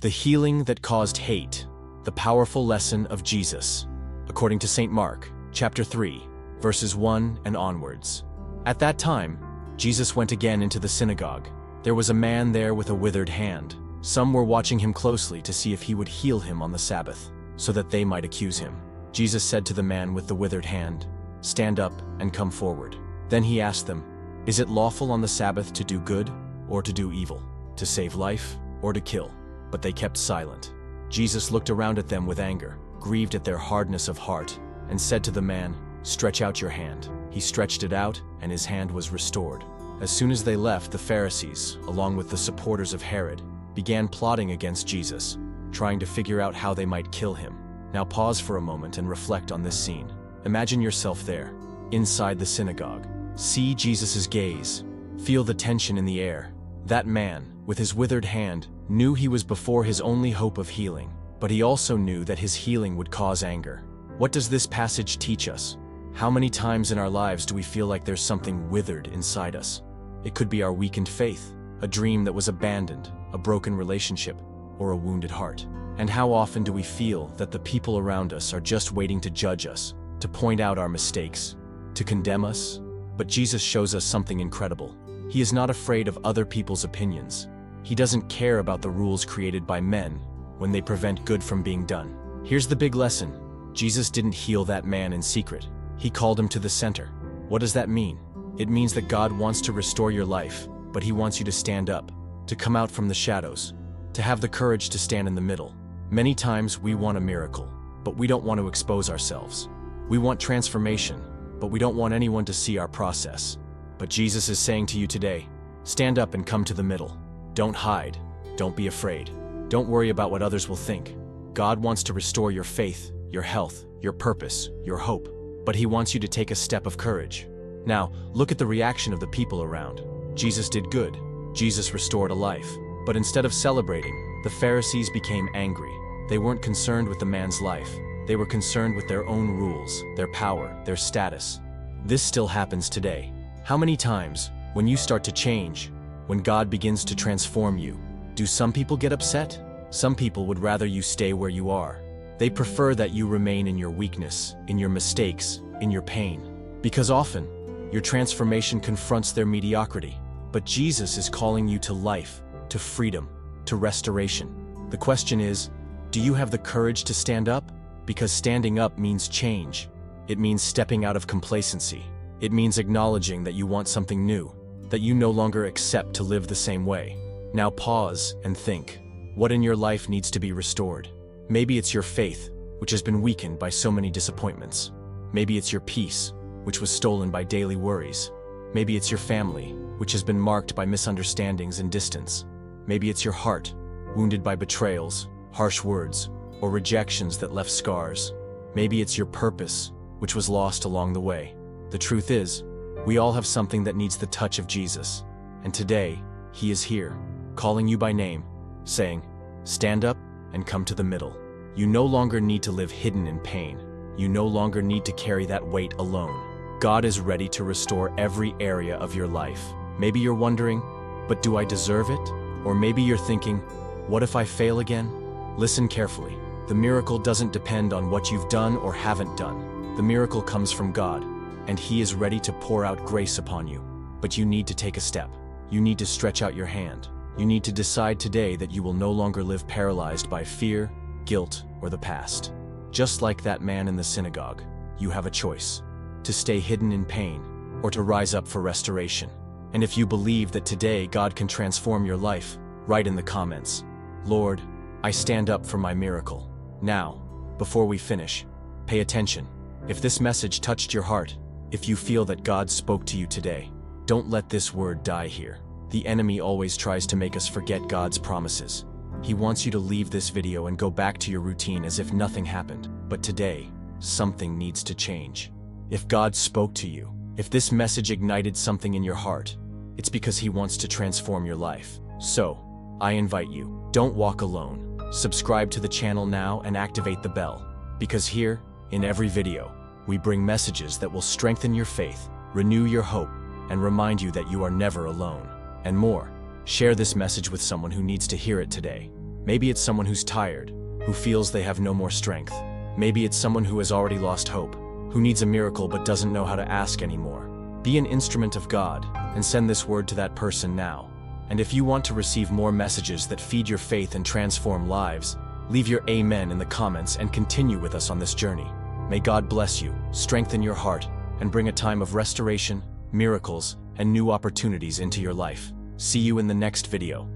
The healing that caused hate, the powerful lesson of Jesus, according to St. Mark, chapter 3, verses 1 and onwards. At that time, Jesus went again into the synagogue. There was a man there with a withered hand. Some were watching him closely to see if he would heal him on the Sabbath, so that they might accuse him. Jesus said to the man with the withered hand, "Stand up and come forward." Then he asked them, "Is it lawful on the Sabbath to do good or to do evil, to save life or to kill?" But they kept silent. Jesus looked around at them with anger, grieved at their hardness of heart, and said to the man, "Stretch out your hand." He stretched it out, and his hand was restored. As soon as they left, the Pharisees, along with the supporters of Herod, began plotting against Jesus, trying to figure out how they might kill him. Now pause for a moment and reflect on this scene. Imagine yourself there, inside the synagogue. See Jesus' gaze. Feel the tension in the air. That man, with his withered hand, knew he was before his only hope of healing, but he also knew that his healing would cause anger. What does this passage teach us? How many times in our lives do we feel like there's something withered inside us? It could be our weakened faith, a dream that was abandoned, a broken relationship, or a wounded heart. And how often do we feel that the people around us are just waiting to judge us, to point out our mistakes, to condemn us? But Jesus shows us something incredible. He is not afraid of other people's opinions. He doesn't care about the rules created by men when they prevent good from being done. Here's the big lesson. Jesus didn't heal that man in secret. He called him to the center. What does that mean? It means that God wants to restore your life, but He wants you to stand up, to come out from the shadows, to have the courage to stand in the middle. Many times we want a miracle, but we don't want to expose ourselves. We want transformation, but we don't want anyone to see our process. But Jesus is saying to you today, stand up and come to the middle. Don't hide. Don't be afraid. Don't worry about what others will think. God wants to restore your faith, your health, your purpose, your hope, but He wants you to take a step of courage. Now, look at the reaction of the people around. Jesus did good. Jesus restored a life. But instead of celebrating, the Pharisees became angry. They weren't concerned with the man's life. They were concerned with their own rules, their power, their status. This still happens today. How many times, when you start to change, when God begins to transform you, do some people get upset? Some people would rather you stay where you are. They prefer that you remain in your weakness, in your mistakes, in your pain. Because often, your transformation confronts their mediocrity. But Jesus is calling you to life, to freedom, to restoration. The question is, do you have the courage to stand up? Because standing up means change. It means stepping out of complacency. It means acknowledging that you want something new, that you no longer accept to live the same way. Now pause and think. What in your life needs to be restored? Maybe it's your faith, which has been weakened by so many disappointments. Maybe it's your peace, which was stolen by daily worries. Maybe it's your family, which has been marked by misunderstandings and distance. Maybe it's your heart, wounded by betrayals, harsh words, or rejections that left scars. Maybe it's your purpose, which was lost along the way. The truth is, we all have something that needs the touch of Jesus. And today, He is here, calling you by name, saying, stand up and come to the middle. You no longer need to live hidden in pain. You no longer need to carry that weight alone. God is ready to restore every area of your life. Maybe you're wondering, but do I deserve it? Or maybe you're thinking, what if I fail again? Listen carefully. The miracle doesn't depend on what you've done or haven't done. The miracle comes from God, and He is ready to pour out grace upon you. But you need to take a step. You need to stretch out your hand. You need to decide today that you will no longer live paralyzed by fear, guilt, or the past. Just like that man in the synagogue, you have a choice: to stay hidden in pain, or to rise up for restoration. And if you believe that today God can transform your life, write in the comments, Lord, I stand up for my miracle. Now, before we finish, pay attention. If this message touched your heart, if you feel that God spoke to you today, don't let this word die here. The enemy always tries to make us forget God's promises. He wants you to leave this video and go back to your routine as if nothing happened. But today, something needs to change. If God spoke to you, if this message ignited something in your heart, it's because He wants to transform your life. So, I invite you, don't walk alone. Subscribe to the channel now and activate the bell. Because here, in every video, we bring messages that will strengthen your faith, renew your hope, and remind you that you are never alone. And more, share this message with someone who needs to hear it today. Maybe it's someone who's tired, who feels they have no more strength. Maybe it's someone who has already lost hope, who needs a miracle but doesn't know how to ask anymore. Be an instrument of God and send this word to that person now. And if you want to receive more messages that feed your faith and transform lives, leave your amen in the comments and continue with us on this journey. May God bless you, strengthen your heart, and bring a time of restoration, miracles, and new opportunities into your life. See you in the next video.